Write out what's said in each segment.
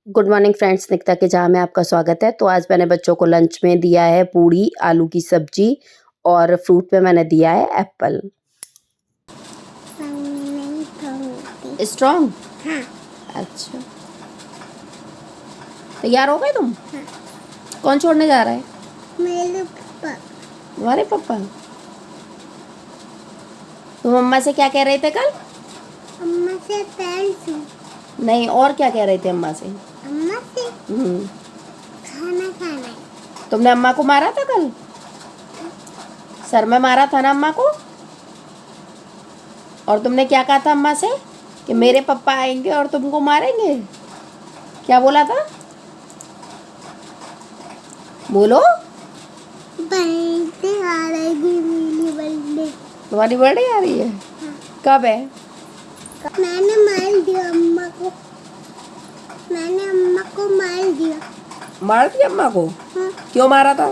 Good morning friends, Nikita के जहाँ में आपका स्वागत है। तो आज मैंने बच्चों को लंच में दिया है पूड़ी, आलू की सब्जी और फ्रूट में मैंने दिया है एप्पल। स्ट्रॉन्ग? हाँ। अच्छा, तैयार हो गए तुम? हाँ। कौन छोड़ने जा रहा है? मेरे पापा। तुम्हारे पापा? तुम अम्मा से क्या कह रहे थे कल? अम्मा से पेंसिल। नहीं, और क्या कह रहे थे अम्मा से? अम्मा से खाना खाना है। तुमने अम्मा को मारा था कल? सर में मारा था ना अम्मा को? और तुमने क्या कहा था अम्मा से कि मेरे पापा आएंगे और तुमको मारेंगे? क्या बोला था? बोलो। बर्थडे आ रही है, मेरी बर्थडे। तुम्हारी बर्थडे आ रही है? हाँ। कब है? मैंने मार दिया अम्मा को। मैंने अम्मा को मार दिया। मार दिया अम्मा को? हाँ। क्यों मारा था?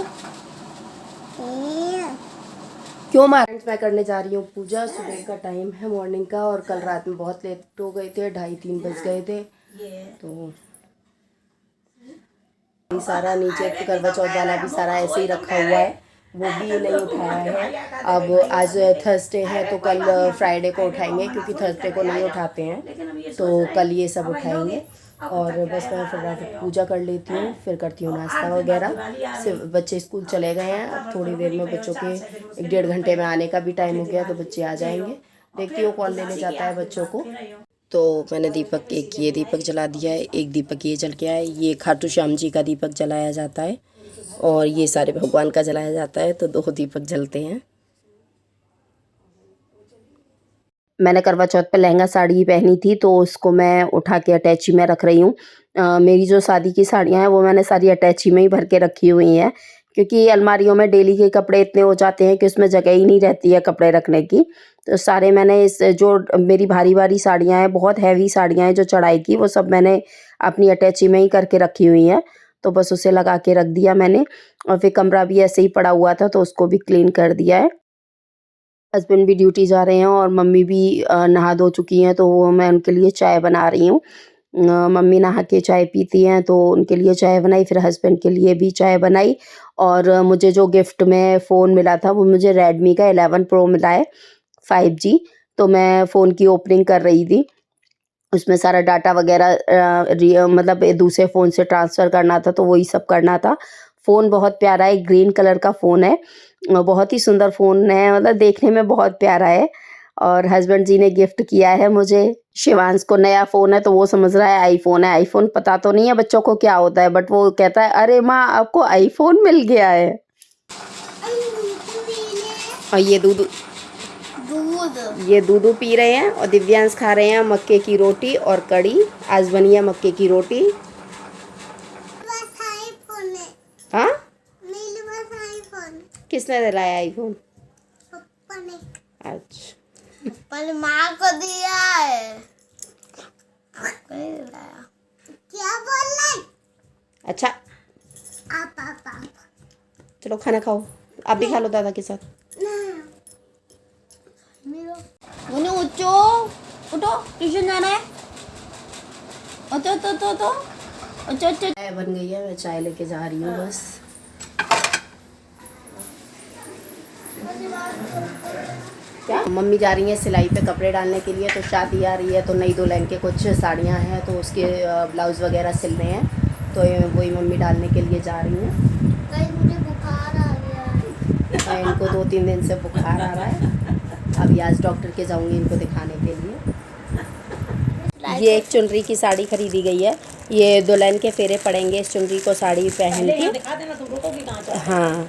क्यों मारा? मैं करने जा रही हूँ पूजा। सुबह का टाइम है, मॉर्निंग का, और कल रात में बहुत लेट हो गए थे, 2:30-3 बज गए थे। तो सारा नीचे करवा चौथ वाला भी सारा ऐसे ही रखा हुआ है, वो भी नहीं उठाया है। अब आज थर्सडे है तो कल फ्राइडे को उठाएंगे, क्योंकि थर्सडे को नहीं उठाते हैं, तो कल ये सब उठाएंगे। और बस मैं फिर पूजा कर लेती हूँ, फिर करती हूँ नाश्ता वगैरह। सिर्फ बच्चे स्कूल चले गए हैं, अब थोड़ी देर में बच्चों के 1-1.5 घंटे में आने का भी टाइम हो गया, तो बच्चे आ जाएंगे। देखती हूँ कौन लेने जाता है बच्चों को। तो मैंने दीपक, एक ये दीपक जला दिया है, एक दीपक ये जल के आया। ये खाटू श्याम जी का दीपक जलाया जाता है और ये सारे भगवान का जलाया जाता है, तो 2 दीपक जलते हैं। मैंने करवा चौथ पे लहंगा साड़ी पहनी थी, तो उसको मैं उठा के अटैची में रख रही हूँ। मेरी जो शादी की साड़ियाँ हैं वो मैंने सारी अटैची में ही भर के रखी हुई हैं, क्योंकि अलमारियों में डेली के कपड़े इतने हो जाते हैं कि उसमें जगह ही नहीं रहती है कपड़े रखने की। तो सारे मैंने इस जो मेरी भारी साड़ियाँ हैं, बहुत हैवी साड़ियाँ हैं जो चढ़ाई की, वो सब मैंने अपनी अटैची में ही करके रखी हुई हैं। तो बस उसे लगा के रख दिया मैंने, और फिर कमरा भी ऐसे ही पड़ा हुआ था तो उसको भी क्लीन कर दिया है। हस्बैंड भी ड्यूटी जा रहे हैं और मम्मी भी नहा धो चुकी हैं, तो वो मैं उनके लिए चाय बना रही हूँ। मम्मी नहा के चाय पीती हैं, तो उनके लिए चाय बनाई, फिर हस्बैंड के लिए भी चाय बनाई। और मुझे जो गिफ्ट में फ़ोन मिला था वो मुझे रेडमी का 11 प्रो मिला है 5G। तो मैं फ़ोन की ओपनिंग कर रही थी, उसमें सारा डाटा वगैरह मतलब दूसरे फ़ोन से ट्रांसफ़र करना था, तो वही सब करना था। फ़ोन बहुत प्यारा है, ग्रीन कलर का फ़ोन है, बहुत ही सुंदर फ़ोन है, मतलब देखने में बहुत प्यारा है। और हस्बैंड जी ने गिफ्ट किया है मुझे। शिवांश को नया फ़ोन है तो वो समझ रहा है आईफ़ोन है। आईफ़ोन पता तो नहीं है बच्चों को क्या होता है, बट वो कहता है अरे माँ आपको आईफ़ोन मिल गया है। और ये दूध पी रहे हैं, और दिव्यांश खा रहे हैं मक्के की रोटी और कड़ी। आज बनी है मक्के की रोटी। हाँ, किसने दिलाया आईफोन? पापा ने। अच्छा, पापा ने माँ को दिया है। क्या बोल रहा है? अच्छा, आप चलो खाना खाओ, आप भी खा लो दादा के साथ। उठो उठो, ट्यूशन जाना है। चाय बन गई है, मैं चाय लेके जा रही हूँ बस। क्या मम्मी जा रही हैं सिलाई पे कपड़े डालने के लिए, तो शादी आ रही है तो नई दुल्हन के कुछ साड़ियाँ हैं, तो उसके ब्लाउज़ वगैरह सिलने हैं, तो वही मम्मी डालने के लिए जा रही हैं। मुझे बुखार आ गया है। इनको 2-3 दिन से बुखार आ रहा है। अभी आज डॉक्टर के जाऊँगी इनको दिखाने के लिए। ये एक चुनरी की साड़ी खरीदी गई है, ये दुल्हन के फेरे पड़ेंगे इस चुनरी को साड़ी पहन के। हाँ,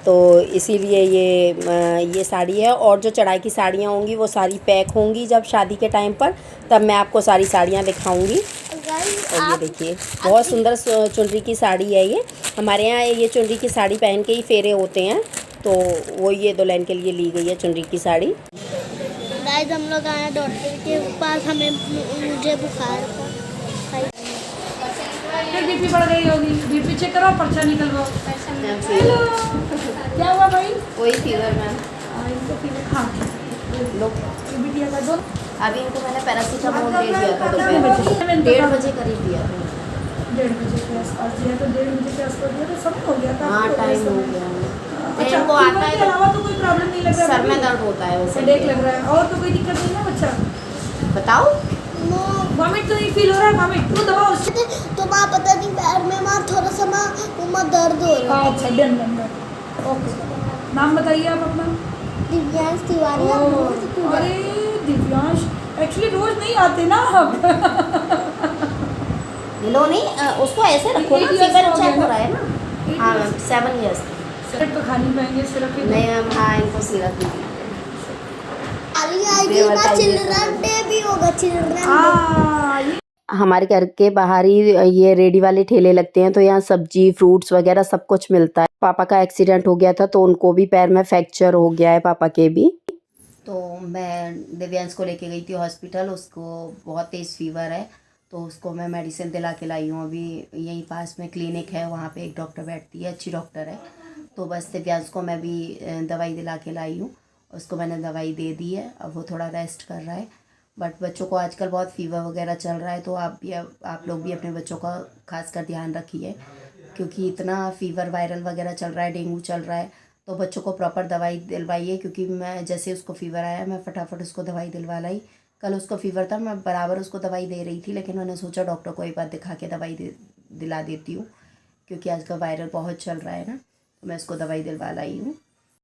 तो इसीलिए ये साड़ी है, और जो चढ़ाई की साड़ियाँ होंगी वो सारी पैक होंगी जब शादी के टाइम पर, तब मैं आपको सारी साड़ियाँ दिखाऊंगी। और ये देखिए बहुत सुंदर चुनरी की साड़ी है ये। हमारे यहाँ ये चुनरी की साड़ी पहन के ही फेरे होते हैं, तो वो ये दुल्हन के लिए ली गई है चुनरी की साड़ी। गाइस हम लोग आए डॉक्टर के पास, मुझे बुखार था। बीपी बढ़ गई होगी, बीपी चेक करो, पर्चा निकलवाओ। क्या हुआ भाई? वही फीवर मैम। इनको फीवर खा लो बिटिया का दो। अभी इनको मैंने पैरासीटामोल दे दिया था दोपहर 1:30 बजे करीब दिया था। 1:30 बजे के आसपास दिया, तो 1:30 बजे के आसपास दिया तो समय हो गया था। हाँ, आपको टाइम हो समय। गया। अच्छा, इनको आता फीवर है के तो अलावा तो कोई प्रॉब्लम नहीं लग रहा है? सर में दर्द होता है वैसे। हेडेक लग रहा है और तो कोई दिक्कत नहीं है बच्चा? बताओ। वॉमिट तो नहीं फील हो रहा है? वॉमिट तो दवा उससे तो माँ पता नहीं पैर में माँ थोड़ा सा माँ दर्द हो रहा है। अच्छा, डन डन डन, ओके। नाम बताइए आप अपना। दिव्यांश तिवारी आप ओह, रोज क्यों अरे दिव्यांश, एक्चुअली रोज नहीं आते ना आप। लो नहीं, उसको ऐसे रखो ना, 8 years फीवर हो चेक गया हो रहा है ना। 8 हाँ years। Ma'am, 7 years। सिरप तो खा नहीं पाएंगे, सिरप ही नहीं मैम, हाँ इनको सिरप नहीं। आली आएगी देवर माँ, का ये चिल्ड्रन डे भी होगा, चिल्ड्रन डे। हाँ, ये हमारे घर के बाहर ही ये रेडी वाले ठेले लगते हैं, तो यहाँ सब्जी फ्रूट्स वगैरह सब कुछ मिलता है। पापा का एक्सीडेंट हो गया था तो उनको भी पैर में फ्रैक्चर हो गया है, पापा के भी। तो मैं दिव्यांश को लेके गई थी हॉस्पिटल, उसको बहुत तेज़ फीवर है, तो उसको मैं मेडिसिन दिला के लाई हूँ। अभी यहीं पास में क्लिनिक है, वहाँ पे एक डॉक्टर बैठती है, अच्छी डॉक्टर है। तो बस दिव्यांश को मैं भी दवाई दिला के लाई हूँ, उसको मैंने दवाई दे दी है, अब वो थोड़ा रेस्ट कर रहा है। बट बच्चों को आजकल बहुत फीवर वगैरह चल रहा है, तो आप लोग भी अपने बच्चों का खासकर ध्यान रखिए, क्योंकि इतना फीवर वायरल वगैरह चल रहा है, डेंगू चल रहा है। तो बच्चों को प्रॉपर दवाई दिलवाइए, क्योंकि मैं जैसे उसको फ़ीवर आया मैं फटाफट उसको दवाई दिलवा लाई। कल उसको फ़ीवर था, मैं बराबर उसको दवाई दे रही थी, लेकिन मैंने सोचा डॉक्टर को एक बार दिखा के दवाई दिला देती हूँ, क्योंकि आजकल वायरल बहुत चल रहा है ना, तो मैं उसको दवाई दिलवा लाई हूँ।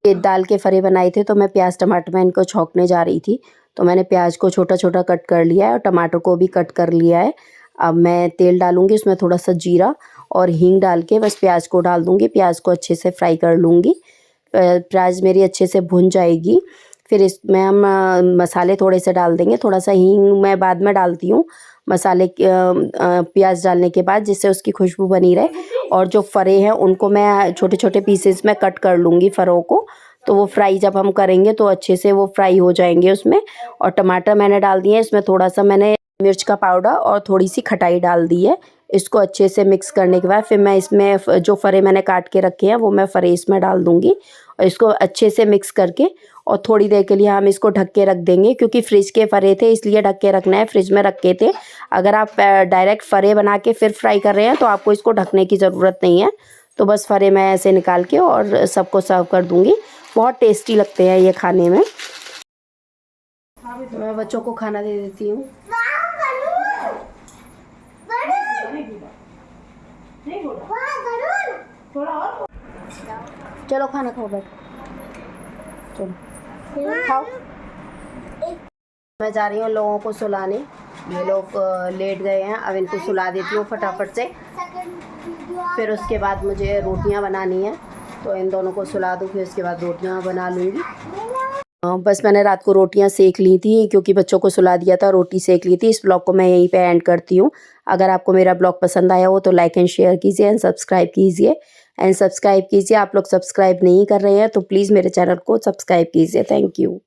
ये दाल के फरे बनाए थे, तो मैं प्याज टमाटर में इनको छौंकने जा रही थी, तो मैंने प्याज को छोटा छोटा कट कर लिया है और टमाटर को भी कट कर लिया है। अब मैं तेल डालूँगी, उसमें थोड़ा सा जीरा और हींग डाल के बस प्याज को डाल दूँगी, प्याज को अच्छे से फ्राई कर लूँगी। प्याज मेरी अच्छे से भुन जाएगी, फिर इसमें हम मसाले थोड़े से डाल देंगे। थोड़ा सा हींग मैं बाद में डालती हूँ मसाले प्याज डालने के बाद, जिससे उसकी खुशबू बनी रहे। और जो फरे हैं उनको मैं छोटे छोटे पीसेस में कट कर लूँगी फरों को, तो वो फ्राई जब हम करेंगे तो अच्छे से वो फ्राई हो जाएंगे उसमें। और टमाटर मैंने डाल दिए, इसमें थोड़ा सा मैंने मिर्च का पाउडर और थोड़ी सी खटाई डाल दी है। इसको अच्छे से मिक्स करने के बाद फिर मैं इसमें जो फरे मैंने काट के रखे हैं वो मैं फरे इसमें डाल दूँगी, और इसको अच्छे से मिक्स करके और थोड़ी देर के लिए हम इसको ढक के रख देंगे, क्योंकि फ्रिज के फरे थे इसलिए ढक के रखना है, फ्रिज में रखे थे। अगर आप डायरेक्ट फरे बना के फिर फ्राई कर रहे हैं तो आपको इसको ढकने की ज़रूरत नहीं है। तो बस फरे मैं ऐसे निकाल के और सबको सर्व कर दूँगी। बहुत टेस्टी लगते हैं ये खाने में। मैं बच्चों को खाना दे देती हूँ। चलो खाना खाओ, बैठ चलो खाओ। मैं जा रही हूँ लोगों को सुलाने, ये लोग लेट गए हैं, अब इनको सुला देती हूँ फटाफट से। फिर उसके बाद मुझे रोटियाँ बनानी है, तो इन दोनों को सुला दूँ, फिर उसके बाद रोटियाँ बना लूँगी। बस मैंने रात को रोटियां सेक ली थी, क्योंकि बच्चों को सुला दिया था, रोटी सेक ली थी। इस ब्लॉग को मैं यहीं पे एंड करती हूँ। अगर आपको मेरा ब्लॉग पसंद आया हो तो लाइक एंड शेयर कीजिए एंड सब्सक्राइब कीजिए। आप लोग सब्सक्राइब नहीं कर रहे हैं तो प्लीज़ मेरे चैनल को सब्सक्राइब कीजिए। Thank you.